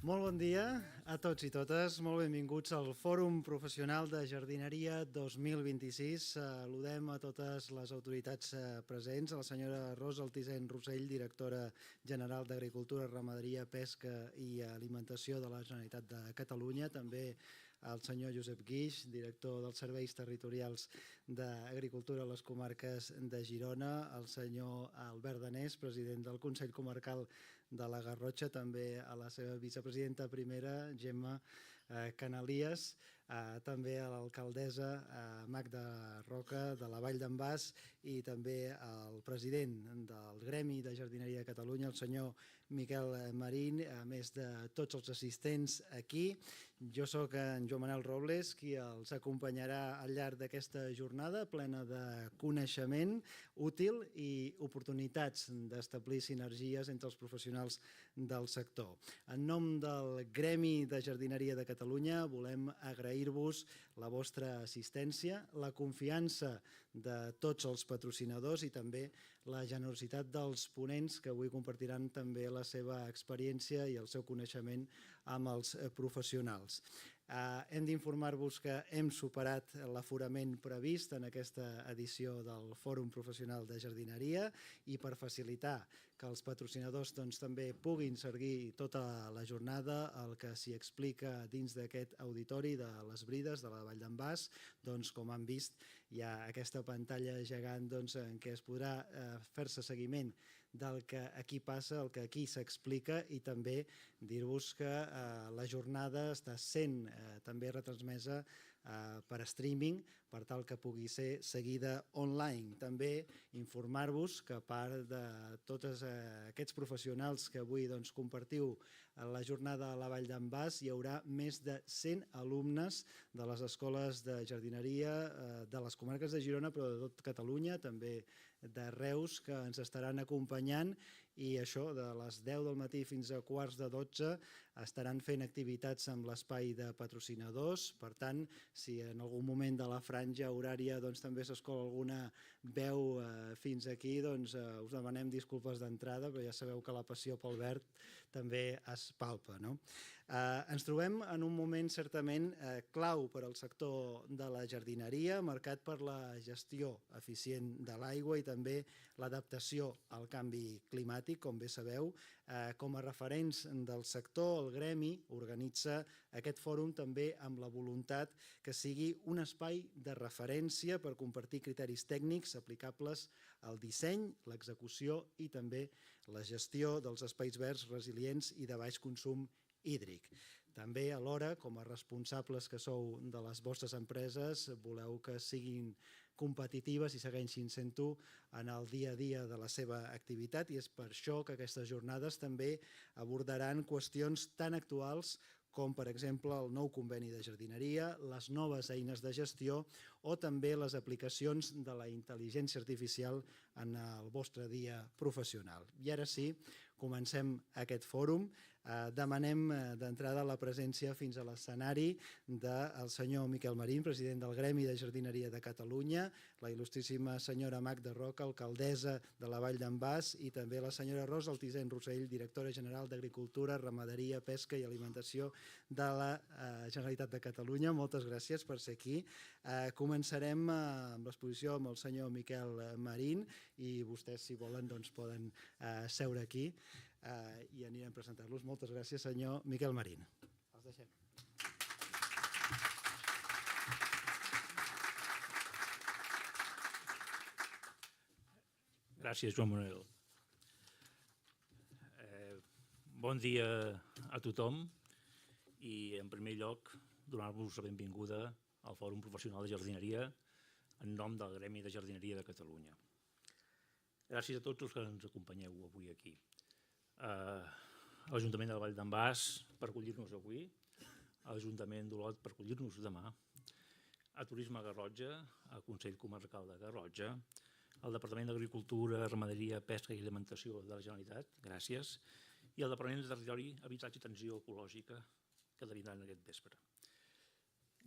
Molt bon dia a tots i totes, molt benvinguts al Fòrum Professional de Jardineria 2026. Saludem a totes les autoritats presents, a la senyora Rosa Altisent Rossell, directora general d'Agricultura, Ramaderia, Pesca i Alimentació de la Generalitat de Catalunya, també el senyor Josep Guix, director dels Serveis Territorials d'Agricultura a les comarques de Girona, el senyor Albert Danés, president del Consell Comarcal de la Garrotxa, també a la seva vicepresidenta primera, Gemma Canalies, també a l'alcaldessa Magda Roca de la Vall d'en Bas i també al president del Gremi de Jardineria de Catalunya, el senyor Miquel Marín, a més de tots els assistents aquí. Jo soc en Joan Manel Robles, qui els acompanyarà al llarg d'aquesta jornada plena de coneixement útil i oportunitats d'establir sinergies entre els professionals del sector. En nom del Gremi de Jardineria de Catalunya volem agrair-vos la vostra assistència, la confiança de tots els patrocinadors i també la generositat dels ponents que avui compartiran també la seva experiència i el seu coneixement amb els professionals. Hem d'informar-vos que hem superat l'aforament previst en aquesta edició del Fòrum Professional de Jardineria i per facilitar que els patrocinadors també puguin seguir tota la jornada, el que s'hi explica dins d'aquest auditori de les Brides de la Vall d'en Bas, com han vist, hi ha aquesta pantalla gegant en què es podrà fer-se seguiment del que aquí passa, el que aquí s'explica i també dir-vos que la jornada està sent també retransmesa per streaming per tal que pugui ser seguida online. També informar-vos que a part de tots aquests professionals que avui compartiu la jornada a la Vall d'en Bas, hi haurà més de 100 alumnes de les escoles de jardineria de les comarques de Girona, però de tot Catalunya, també de Reus, que ens estaran acompanyant i això, de les 10 del matí fins a quarts de 12 estaran fent activitats amb l'espai de patrocinadors. Per tant, si en algun moment de la franja horària també s'escola alguna veu fins aquí, us demanem disculpes d'entrada, però ja sabeu que la passió pel verd també es palpa. Ens trobem en un moment certament clau per al sector de la jardineria, marcat per la gestió eficient de l'aigua i també l'adaptació al canvi climàtic, com bé sabeu. Com a referents del sector, el Gremi organitza aquest fòrum també amb la voluntat que sigui un espai de referència per compartir criteris tècnics aplicables al disseny, l'execució i també la gestió dels espais verds resilients i de baix consum hídric. També alhora, com a responsables que sou de les vostres empreses, voleu que siguin competitives i segueixin sent-ho en el dia a dia de la seva activitat i és per això que aquestes jornades també abordaran qüestions tan actuals com, per exemple, el nou conveni de jardineria, les noves eines de gestió o també les aplicacions de la intel·ligència artificial en el vostre dia professional. I ara sí, comencem aquest fòrum. Demanem d'entrada la presència fins a l'escenari del senyor Miquel Marín, president del Gremi de Jardineria de Catalunya, la il·lustríssima senyora Magda Roca, alcaldessa de la Vall d'en Bas, i també la senyora Rosa Altisent Rossell, directora general d'Agricultura, Ramaderia, Pesca i Alimentació de la Generalitat de Catalunya. Moltes gràcies per ser aquí. Començarem amb l'exposició amb el senyor Miquel Marín i vostès, si volen, poden seure aquí i anirem a presentar-los. Moltes gràcies, senyor Miquel Marín. Els deixem. Gràcies, Joan Manuel. Bon dia a tothom i, en primer lloc, donar-vos la benvinguda al Fòrum Professional de Jardineria en nom del Gremi de Jardineria de Catalunya. Gràcies a tots els que ens acompanyeu avui aquí. A l'Ajuntament de la Vall d'en Bas per acollir-nos avui, a l'Ajuntament d'Olot per acollir-nos demà, a Turisme Garrotxa, al Consell Comarcal de Garrotxa, al Departament d'Agricultura, Ramaderia, Pesca i Alimentació de la Generalitat, gràcies, i al Departament de Territori, Habitatge i Transició Ecològica, que vindran aquest vespre.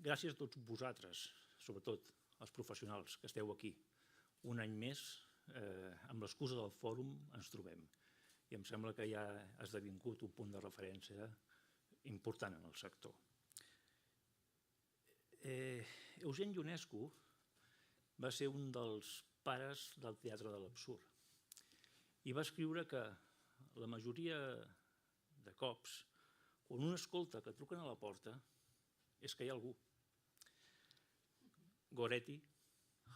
Gràcies a tots vosaltres, sobretot els professionals que esteu aquí. Un any més, amb l'excusa del fòrum, ens trobem. I em sembla que ja ha esdevingut un punt de referència important en el sector. Eugeni Ionescu va ser un dels pares del teatre de l'absurd i va escriure que la majoria de cops, quan un escolta que truquen a la porta, és que hi ha algú. Goretti,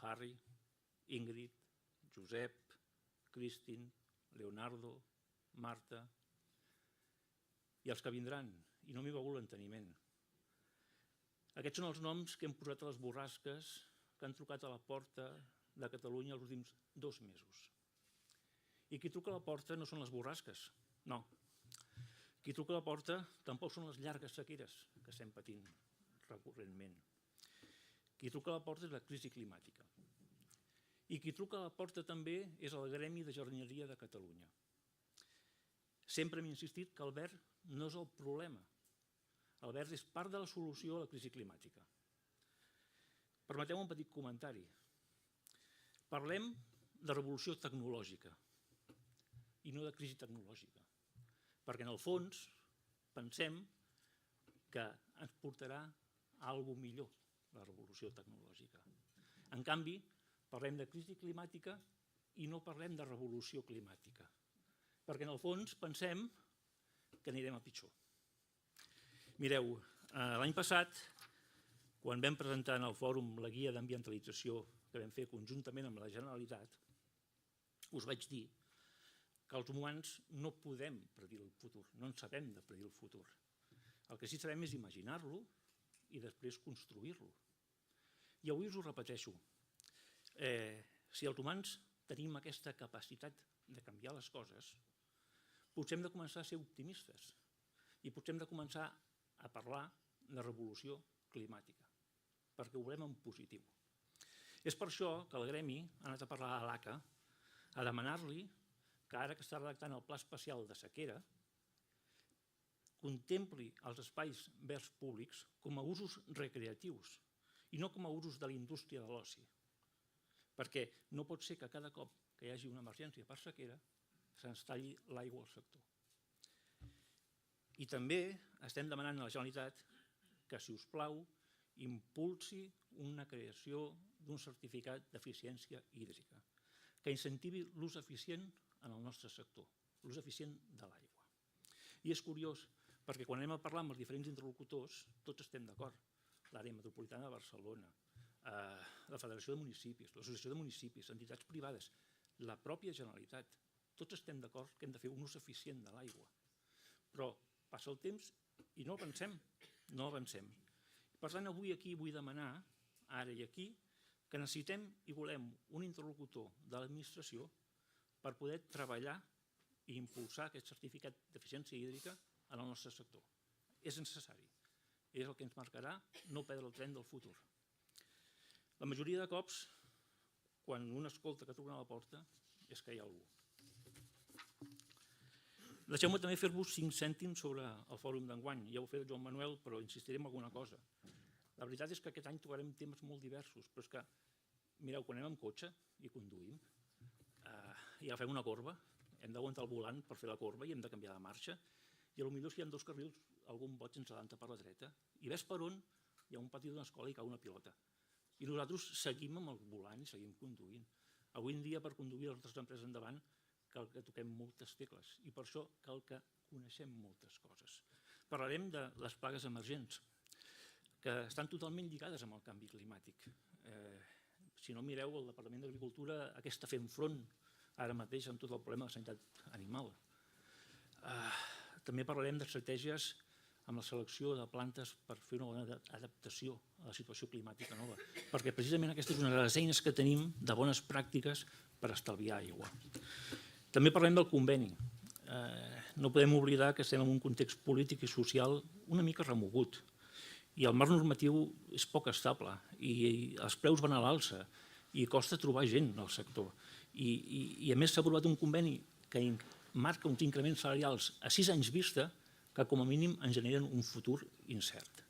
Harry, Ingrid, Josep, Kristin, Leonardo, Marta i els que vindran, i no m'hi begut l'enteniment. Aquests són els noms que hem posat a les borrasques que han trucat a la porta de Catalunya els últims 2 mesos. I qui truca a la porta no són les borrasques, no. Qui truca a la porta tampoc són les llargues sequeres que estem patint recurrentment. Qui truca a la porta és la crisi climàtica. I qui truca a la porta també és el Gremi de Jardineria de Catalunya. Sempre hem insistit que el verd no és el problema. El verd és part de la solució a la crisi climàtica. Permeteu un petit comentari. Parlem de revolució tecnològica i no de crisi tecnològica, perquè en el fons pensem que ens portarà a alguna millor la revolució tecnològica. En canvi, parlem de crisi climàtica i no parlem de revolució climàtica, perquè en el fons pensem que anirem a pitjor. Mireu, l'any passat, quan vam presentar en el fòrum la guia d'ambientalització que vam fer conjuntament amb la Generalitat, us vaig dir que els humans no podem predir el futur, no en sabem de predir el futur. El que sí sabem és imaginar-lo i després construir-lo. I avui us ho repeteixo. Si els humans tenim aquesta capacitat de canviar les coses, potser hem de començar a ser optimistes i potser hem de començar a parlar de revolució climàtica, perquè ho veurem en positiu. És per això que el Gremi ha anat a parlar a l'ACA a demanar-li que ara que està redactant el Pla Especial de Sequera contempli els espais verds públics com a usos recreatius i no com a usos de la indústria de l'oci, perquè no pot ser que cada cop que hi hagi una emergència per sequera se'ns talli l'aigua al sector. I també estem demanant a la Generalitat que, si us plau, impulsi una creació d'un certificat d'eficiència hídrica, que incentivi l'ús eficient en el nostre sector, l'ús eficient de l'aigua. I és curiós, perquè quan anem a parlar amb els diferents interlocutors, tots estem d'acord. L'àrea metropolitana de Barcelona, la Federació de Municipis, l'Associació de Municipis, entitats privades, la pròpia Generalitat, tots estem d'acord que hem de fer un ús eficient de l'aigua. Però passa el temps i no avancem, no avancem. Per tant, avui aquí vull demanar, ara i aquí, que necessitem i volem un interlocutor de l'administració per poder treballar i impulsar aquest certificat d'eficiència hídrica en el nostre sector. És necessari. És el que ens marcarà no perdre el tren del futur. La majoria de cops, quan un escolta que truquen a la porta, és que hi ha algú. Deixeu-me també fer-vos 5 cèntims sobre el fòrum d'enguany. Ja ho ha fet el Joan Manuel, però insistiré en alguna cosa. La veritat és que aquest any tocarem temes molt diversos, però és que, mireu, quan anem amb cotxe i conduïm, i agafem una corba, hem d'aguantar el volant per fer la corba i hem de canviar de marxa, i potser si hi ha 2 carrils, algun boig ens adelanta per la dreta, i ves per on hi ha un pati d'una escola i cau una pilota. I nosaltres seguim amb el volant i seguim conduint. Avui en dia, per conduir les nostres empreses endavant, cal que toquem moltes tecles, i per això cal que coneixem moltes coses. Parlarem de les plagues emergents, que estan totalment lligades amb el canvi climàtic. Si no mireu, el Departament d'Agricultura està fent front ara mateix amb tot el problema de sanitat animal. També parlarem d'estratègies amb la selecció de plantes per fer una bona adaptació a la situació climàtica nova, perquè precisament aquesta és una de les eines que tenim de bones pràctiques per estalviar aigua. També parlem del conveni. No podem oblidar que estem en un context polític i social una mica remogut, i el marc normatiu és poc estable, i els preus van a l'alça, i costa trobar gent al sector. I a més s'ha aprovat un conveni que marca uns increments salarials a 6 anys vista que com a mínim ens generen un futur incert.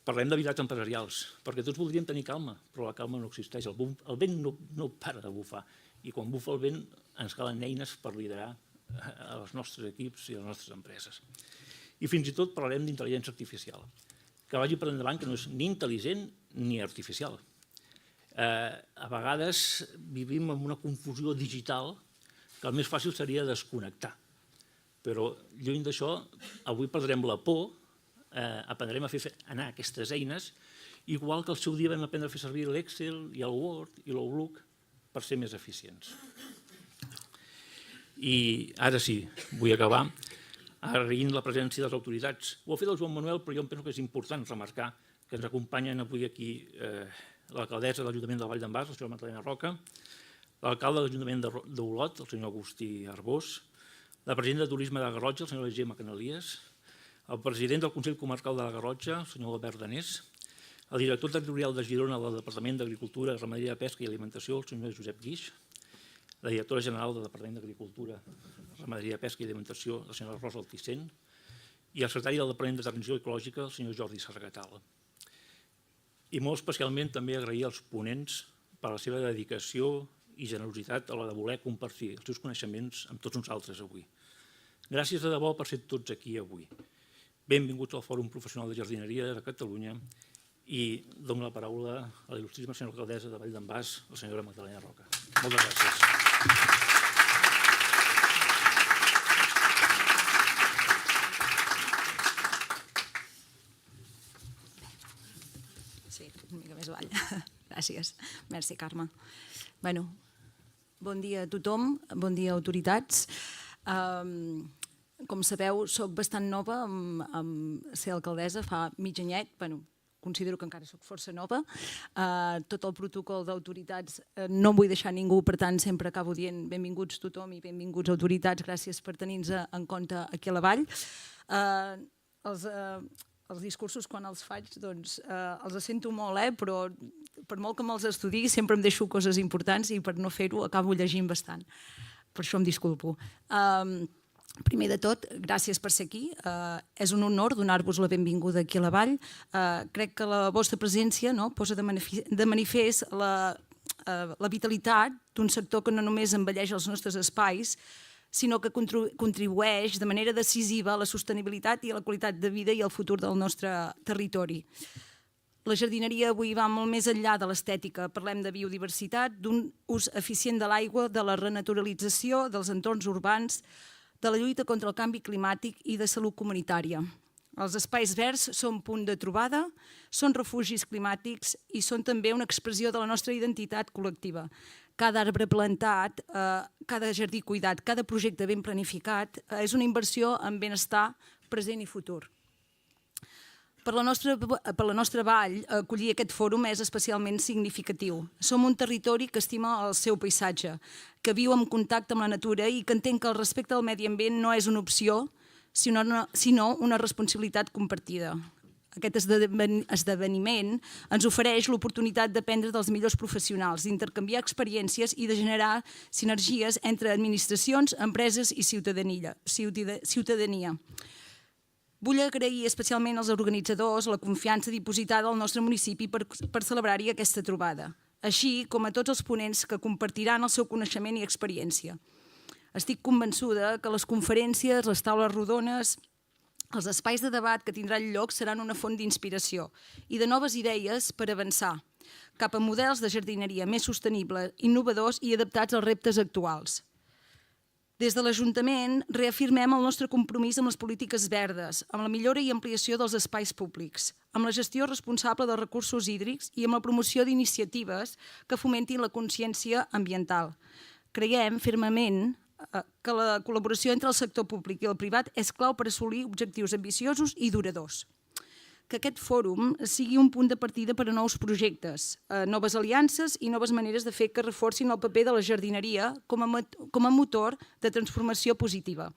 Parlem d'habilitats empresarials, perquè tots voldríem tenir calma, però la calma no existeix. El vent no para de bufar, i quan bufa el vent ens calen eines per liderar els nostres equips i les nostres empreses. I fins i tot parlarem d'intel·ligència artificial, que vagi per endavant que no és ni intel·ligent ni artificial. A vegades vivim en una confusió digital que el més fàcil seria desconnectar. Però lluny d'això, avui perdrem la por, aprendrem a fer anar aquestes eines, igual que al seu dia vam aprendre a fer servir l'Excel i el Word i l'Outlook per ser més eficients. I ara sí, vull acabar agraint la presència de les autoritats. Ho ha fet el Joan Manuel, però jo penso que és important remarcar que ens acompanyen avui aquí l'alcaldessa de l'Ajuntament de la Vall d'en Bas, la senyora Magdalena Roca, l'alcalde de l'Ajuntament d'Olot, el senyor Agustí Arbós, la presidenta de Turisme de la Garrotxa, la senyora Gemma Canalies, el president del Consell Comarcal de la Garrotxa, el senyor Albert Danés, el director territorial de Girona del Departament d'Agricultura, Ramaderia, Pesca i Alimentació, el senyor Josep Guix, la directora general del Departament d'Agricultura, Ramaderia, Pesca i Alimentació, la senyora Rosa Altisent, i el secretari del Departament de Transició Ecològica, el senyor Jordi Sargatal. I molt especialment també agrair als ponents per la seva dedicació i generositat a l'hora de voler compartir els seus coneixements amb tots nosaltres avui. Gràcies de debò per ser tots aquí avui. Benvinguts al Fòrum Professional de Jardineria de Catalunya i dono la paraula a la il·lustríssima senyora alcaldessa de Vall d'en Bas, la senyora Magdalena Roca. Moltes gràcies. Una mica més avall. Gràcies. Merci, Carme. Bueno, bon dia a tothom, bon dia autoritats. Com sabeu, soc bastant nova en ser alcaldessa, fa mig anyet, considero que encara soc força nova. Tot el protocol d'autoritats no vull deixar ningú, per tant sempre acabo dient benvinguts tothom i benvinguts autoritats, gràcies per tenir-nos en compte aquí a la Vall. Els discursos quan els faig doncs els sento molt, però per molt que me'ls estudiï sempre em deixo coses importants i per no fer-ho acabo llegint bastant. Per això em disculpo. Primer de tot, gràcies per ser aquí. És un honor donar-vos la benvinguda aquí a la Vall. Crec que la vostra presència posa de manifest la vitalitat d'un sector que no només embelleix els nostres espais, sinó que contribueix de manera decisiva a la sostenibilitat i a la qualitat de vida i al futur del nostre territori. La jardineria avui va molt més enllà de l'estètica. Parlem de biodiversitat, d'un ús eficient de l'aigua, de la renaturalització dels entorns urbans, de la lluita contra el canvi climàtic i de salut comunitària. Els espais verds són punt de trobada, són refugis climàtics i són també una expressió de la nostra identitat col·lectiva. Cada arbre plantat, cada jardí cuidat, cada projecte ben planificat és una inversió en benestar present i futur. Per la nostra vall, acollir aquest fòrum és especialment significatiu. Som un territori que estima el seu paisatge, que viu en contacte amb la natura i que entén que el respecte al medi ambient no és una opció, sinó una responsabilitat compartida. Aquest esdeveniment ens ofereix l'oportunitat d'aprendre dels millors professionals, d'intercanviar experiències i de generar sinergies entre administracions, empreses i ciutadania. Vull agrair especialment als organitzadors la confiança dipositada al nostre municipi per celebrar-hi aquesta trobada, així com a tots els ponents que compartiran el seu coneixement i experiència. Estic convençuda que les conferències, les taules rodones, els espais de debat que tindran lloc seran una font d'inspiració i de noves idees per avançar cap a models de jardineria més sostenibles, innovadors i adaptats als reptes actuals. Des de l'Ajuntament reafirmem el nostre compromís amb les polítiques verdes, amb la millora i ampliació dels espais públics, amb la gestió responsable dels recursos hídrics i amb la promoció d'iniciatives que fomentin la consciència ambiental. Creiem fermament que la col·laboració entre el sector públic i el privat és clau per assolir objectius ambiciosos i duradors. Que aquest fòrum sigui un punt de partida per a nous projectes, noves aliances i noves maneres de fer que reforcin el paper de la jardineria com a motor de transformació positiva.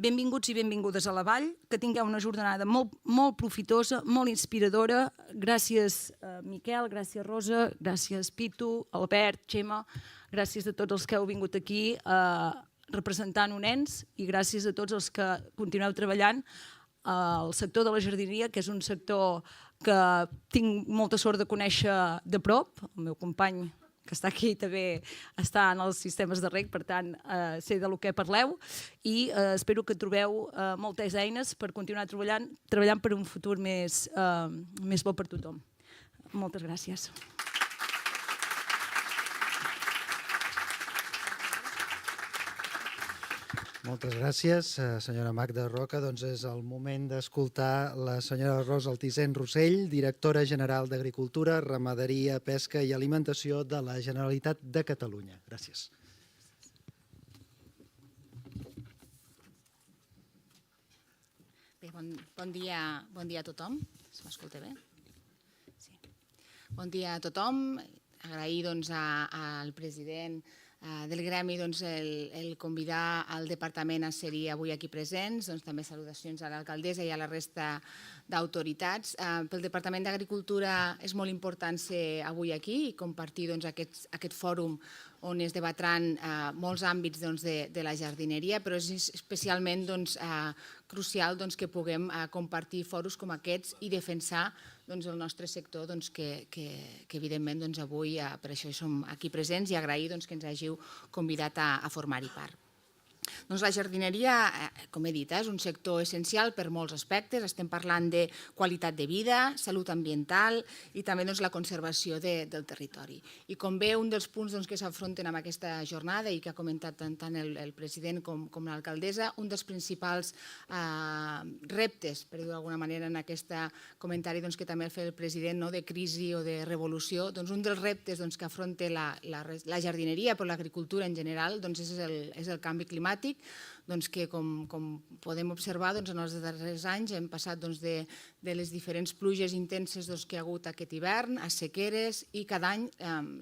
Benvinguts i benvingudes a la Vall, que tingueu una jornada molt profitosa, molt inspiradora. Gràcies, Miquel, gràcies, Rosa, gràcies, Pitu, Albert, Gemma. Gràcies a tots els que heu vingut aquí representant un ens i gràcies a tots els que continueu treballant al sector de la jardineria, que és un sector que tinc molta sort de conèixer de prop, el meu company que està aquí també està en els sistemes de reg, per tant, sé de lo que parleu i espero que trobeu moltes eines per continuar treballant per un futur més bo per tothom. Moltes gràcies. Moltes gràcies, senyora Magda Roca. Doncs és el moment d'escoltar la senyora Rosa Altisent Rossell, directora general d'Agricultura, Ramaderia, Pesca i Alimentació de la Generalitat de Catalunya. Gràcies. Bé, bon dia a tothom. Se m'escolta bé? Sí. Bon dia a tothom. Agrair al president del gremi el convidar al departament a ser-hi avui aquí presents. També salutacions a l'alcaldessa i a la resta d'autoritats. Pel Departament d'Agricultura és molt important ser avui aquí i compartir aquest fòrum on es debatran molts àmbits de la jardineria, però és especialment crucial que puguem compartir fòrums com aquests i defensar el nostre sector, que evidentment avui per això som aquí presents, i agrair que ens hàgiu convidat a formar-hi part. La jardineria, com he dit, és un sector essencial per molts aspectes. Estem parlant de qualitat de vida, salut ambiental i també la conservació del territori. I com bé un dels punts que s'afronten en aquesta jornada i que ha comentat tant el president com l'alcaldessa, un dels principals reptes, per dir-ho d'alguna manera, en aquest comentari que també ha fet el president de crisi o de revolució, un dels reptes que afronta la jardineria, però l'agricultura en general, és el canvi climàtic, que com podem observar en els darrers anys hem passat de les diferents pluges intenses que hi ha hagut aquest hivern a sequeres, i cada any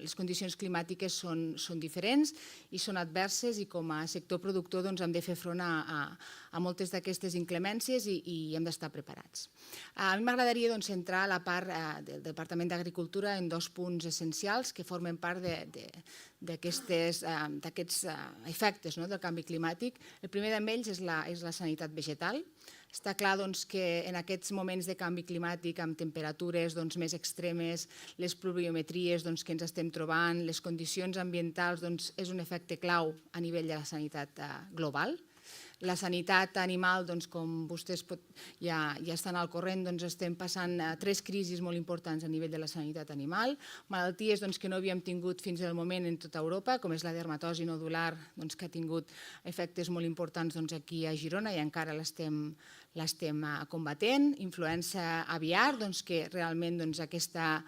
les condicions climàtiques són diferents i són adverses, i com a sector productor hem de fer front a moltes d'aquestes inclemències i hem d'estar preparats. A mi m'agradaria centrar la part del Departament d'Agricultura en dos punts essencials que formen part d'aquests efectes del canvi climàtic. El primer d'ells és la sanitat vegetal. Està clar que en aquests moments de canvi climàtic, amb temperatures més extremes, les pluviometries que ens estem trobant, les condicions ambientals, és un efecte clau a nivell de la sanitat global. La sanitat animal, com vostès ja estan al corrent, estem passant 3 crisis molt importants a nivell de la sanitat animal, malalties que no havíem tingut fins al moment en tota Europa, com és la dermatosi nodular, que ha tingut efectes molt importants aquí a Girona i encara l'estem combatent, influença aviar, que realment aquesta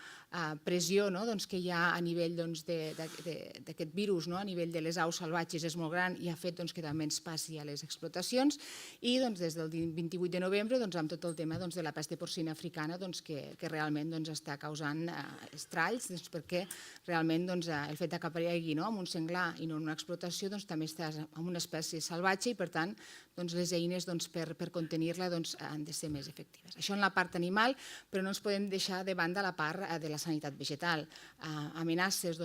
pressió que hi ha a nivell d'aquest virus, a nivell de les aus salvatges, és molt gran i ha fet que també ens passi a les explotacions, i des del 28 de novembre amb tot el tema de la pesta porcina africana, que realment està causant estralls, perquè realment el fet que aparegui en un senglar i no en una explotació també estàs en una espècie salvatge, i per tant les eines per contenir-la han de ser més efectives. Això en la part animal, però no ens podem deixar de banda la part de la sanitat vegetal. Amenaces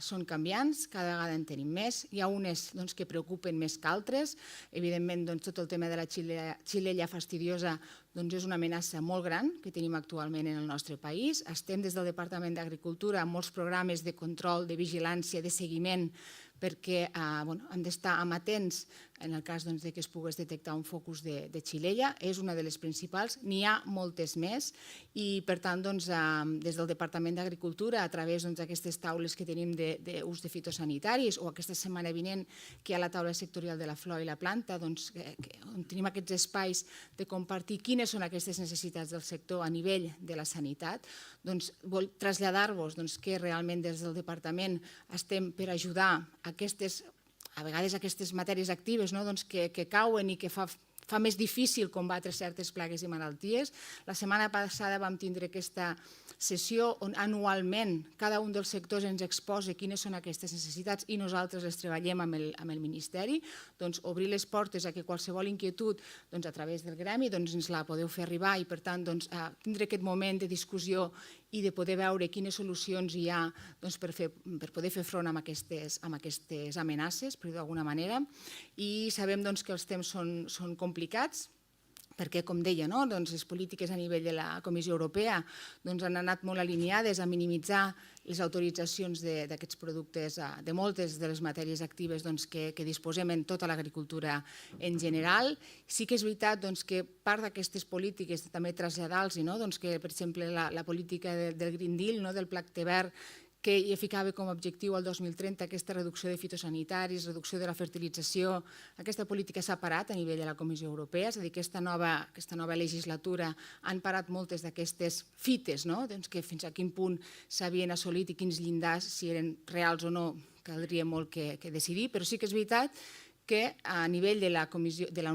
són canviants, cada vegada en tenim més, hi ha unes que preocupen més que altres. Evidentment, tot el tema de la xilella fastidiosa és una amenaça molt gran que tenim actualment en el nostre país. Estem des del Departament d'Agricultura amb molts programes de control, de vigilància, de seguiment, perquè hem d'estar amatents en el cas que es pogués detectar un focus de xilella. És una de les principals, n'hi ha moltes més, i per tant des del Departament d'Agricultura, a través d'aquestes taules que tenim d'ús de fitosanitaris, o aquesta setmana vinent que hi ha la taula sectorial de la flor i la planta, on tenim aquests espais de compartir quines són aquestes necessitats del sector a nivell de la sanitat, vol traslladar-vos que realment des del departament estem per ajudar a vegades aquestes matèries actives que cauen i que fa més difícil combatre certes plagues i malalties. La setmana passada vam tindre aquesta sessió on anualment cada un dels sectors ens exposa quines són aquestes necessitats i nosaltres les treballem amb el Ministeri. Obrir les portes a que qualsevol inquietud a través del gremi ens la podeu fer arribar, i per tant tindre aquest moment de discussió i de poder veure quines solucions hi ha per poder fer front a aquestes amenaces, per dir-ho d'alguna manera. I sabem que els temps són complicats, perquè, com deia, les polítiques a nivell de la Comissió Europea han anat molt alineades a minimitzar les autoritzacions d'aquests productes, de moltes de les matèries actives que disposem en tota l'agricultura en general. Sí que és veritat que part d'aquestes polítiques també traslladar-los, que, per exemple, la política del Green Deal, del Pacte Verd, que hi ficava com a objectiu al 2030 aquesta reducció de fitosanitaris, reducció de la fertilització. Aquesta política s'ha parat a nivell de la Comissió Europea, és a dir, aquesta nova legislatura han parat moltes d'aquestes fites, que fins a quin punt s'havien assolit i quins llindars, si eren reals o no, caldria molt que decidir, però sí que és veritat que a nivell de la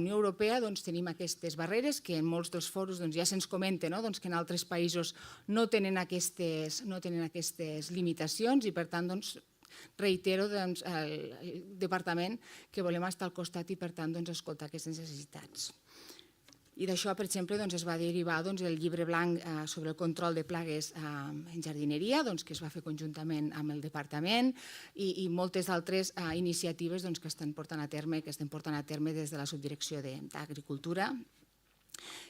Unió Europea tenim aquestes barreres que en molts dels foros ja se'ns comenta que en altres països no tenen aquestes limitacions i, per tant, reitero al Departament que volem estar al costat i, per tant, escoltar aquestes necessitats. I d'això, per exemple, es va derivar el llibre blanc sobre el control de plagues en jardineria, que es va fer conjuntament amb el Departament, i moltes altres iniciatives que estem portant a terme des de la Subdirecció d'Agricultura.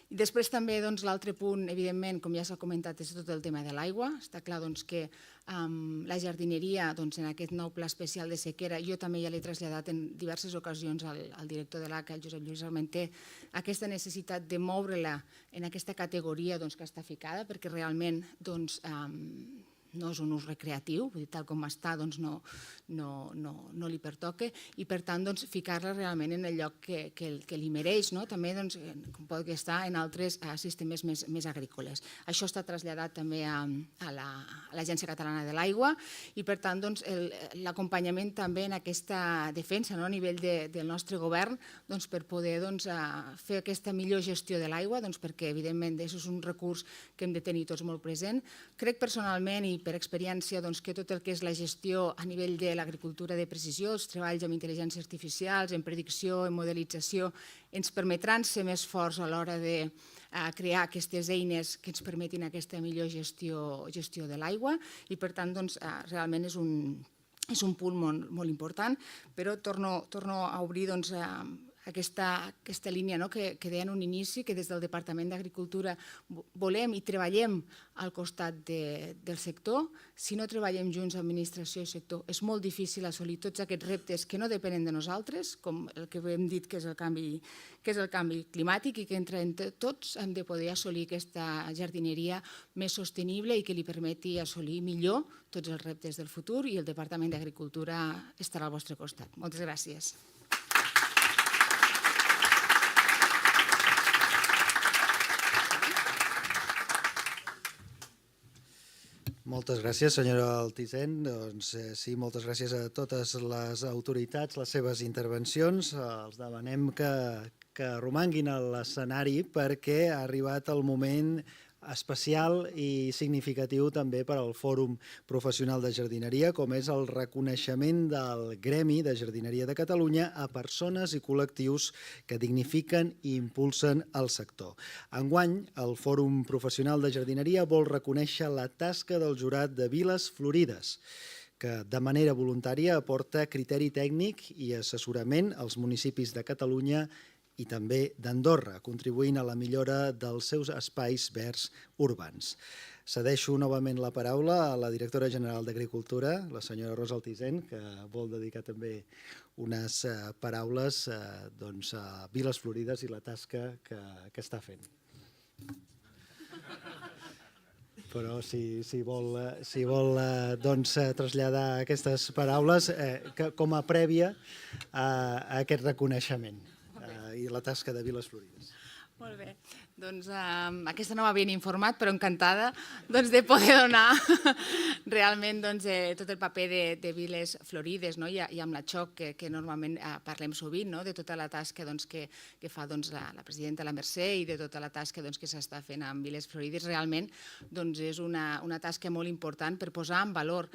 I després també l'altre punt, evidentment, com ja s'ha comentat, és tot el tema de l'aigua. Està clar que la jardineria, en aquest nou pla especial de sequera, jo també ja l'he traslladat en diverses ocasions al director de l'ACA, el Josep Lluís Armenter, aquesta necessitat de moure-la en aquesta categoria que està ficada, perquè realment no és un ús recreatiu, tal com està no li pertoca, i per tant ficar-la realment en el lloc que li mereix, també com pot estar en altres sistemes més agrícoles. Això està traslladat també a l'Agència Catalana de l'Aigua i per tant l'acompanyament també en aquesta defensa a nivell del nostre govern per poder fer aquesta millor gestió de l'aigua, perquè evidentment això és un recurs que hem de tenir tots molt present. Crec personalment i per experiència que tot el que és la gestió a nivell de l'agricultura de precisió, els treballs amb intel·ligència artificial, en predicció, en modelització, ens permetran ser més forts a l'hora de crear aquestes eines que ens permetin aquesta millor gestió de l'aigua i, per tant, realment és un punt molt important, però torno a obrir aquesta línia que deia en un inici, que des del Departament d'Agricultura volem i treballem al costat del sector. Si no treballem junts, administració i sector, és molt difícil assolir tots aquests reptes que no depenen de nosaltres, com el que hem dit que és el canvi climàtic, i que entre tots hem de poder assolir aquesta jardineria més sostenible i que li permeti assolir millor tots els reptes del futur, i el Departament d'Agricultura estarà al vostre costat. Moltes gràcies. Moltes gràcies, senyora Altisent. Sí, moltes gràcies a totes les autoritats, les seves intervencions. Els demanem que romanguin a l'escenari perquè ha arribat el moment especial i significatiu també per al Fòrum Professional de Jardineria, com és el reconeixement del Gremi de Jardineria de Catalunya a persones i col·lectius que dignifiquen i impulsen el sector. Enguany, el Fòrum Professional de Jardineria vol reconèixer la tasca del jurat de Viles Florides, que de manera voluntària aporta criteri tècnic i assessorament als municipis de Catalunya i també d'Andorra, contribuint a la millora dels seus espais verds urbans. Cedeixo novament la paraula a la directora general d'Agricultura, la senyora Rosa Altisent, que vol dedicar també unes paraules a Viles Florides i la tasca que està fent. Però si vol traslladar aquestes paraules com a prèvia a aquest reconeixement i la tasca de Viles Florides. Molt bé. Doncs aquesta no m'havien informat, però encantada de poder donar realment tot el paper de Viles Florides i amb la XOC, que normalment parlem sovint, de tota la tasca que fa la presidenta la Mercè i de tota la tasca que s'està fent amb Viles Florides. Realment és una tasca molt important per posar en valor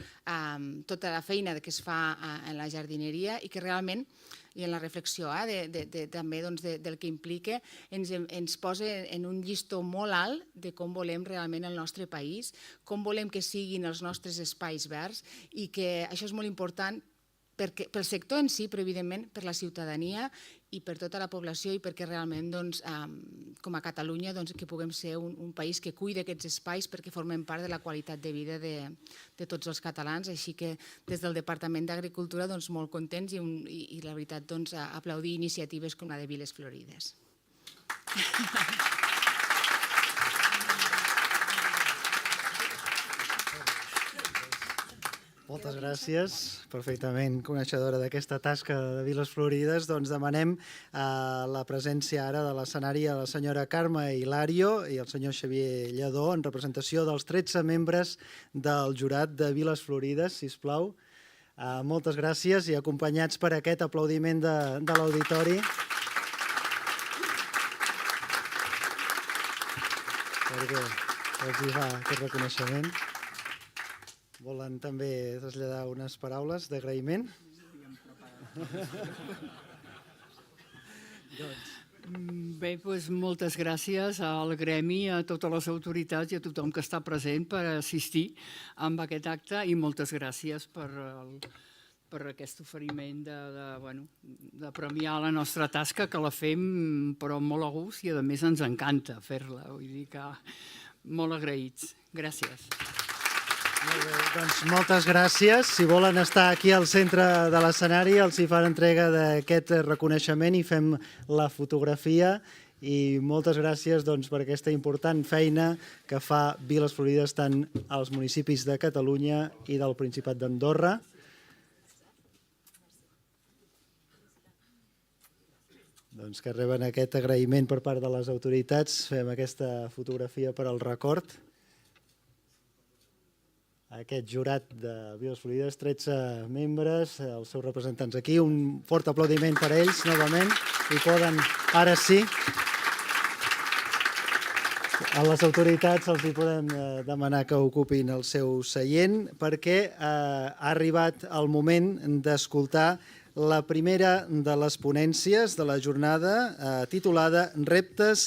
tota la feina que es fa en la jardineria i que realment, i en la reflexió també del que implica, ens posa en un llistó molt alt de com volem realment el nostre país, com volem que siguin els nostres espais verds, i que això és molt important pel sector en si, però evidentment per la ciutadania i per tota la població i perquè realment com a Catalunya que puguem ser un país que cuida aquests espais perquè formen part de la qualitat de vida de tots els catalans. Així que des del Departament d'Agricultura molt contents i la veritat aplaudir iniciatives com la de Viles Florides. Moltes gràcies, perfectament coneixedora d'aquesta tasca de Viles Florides. Doncs demanem la presència ara de l'escenari a la senyora Carme Hilario i el senyor Xavier Lledó en representació dels 13 membres del jurat de Viles Florides, sisplau. Moltes gràcies i acompanyats per aquest aplaudiment de l'auditori. Perquè els hi fa aquest reconeixement. Volen també traslladar unes paraules d'agraïment? Bé, doncs moltes gràcies al gremi, a totes les autoritats i a tothom que està present per assistir a aquest acte i moltes gràcies per aquest oferiment de premiar la nostra tasca, que la fem però molt a gust i a més ens encanta fer-la, vull dir que molt agraïts. Gràcies. Molt bé, doncs moltes gràcies. Si volen estar aquí al centre de l'escenari, els hi fan entrega d'aquest reconeixement i fem la fotografia. I moltes gràcies per aquesta important feina que fa Viles Florides tant als municipis de Catalunya i del Principat d'Andorra. Doncs que reben aquest agraïment per part de les autoritats. Fem aquesta fotografia per al record. Aquest jurat de Viles Florides, 13 membres, els seus representants aquí. Un fort aplaudiment per ells, novament. I poden, ara sí, a les autoritats els hi podem demanar que ocupin el seu seient perquè ha arribat el moment d'escoltar la primera de les ponències de la jornada titulada Reptes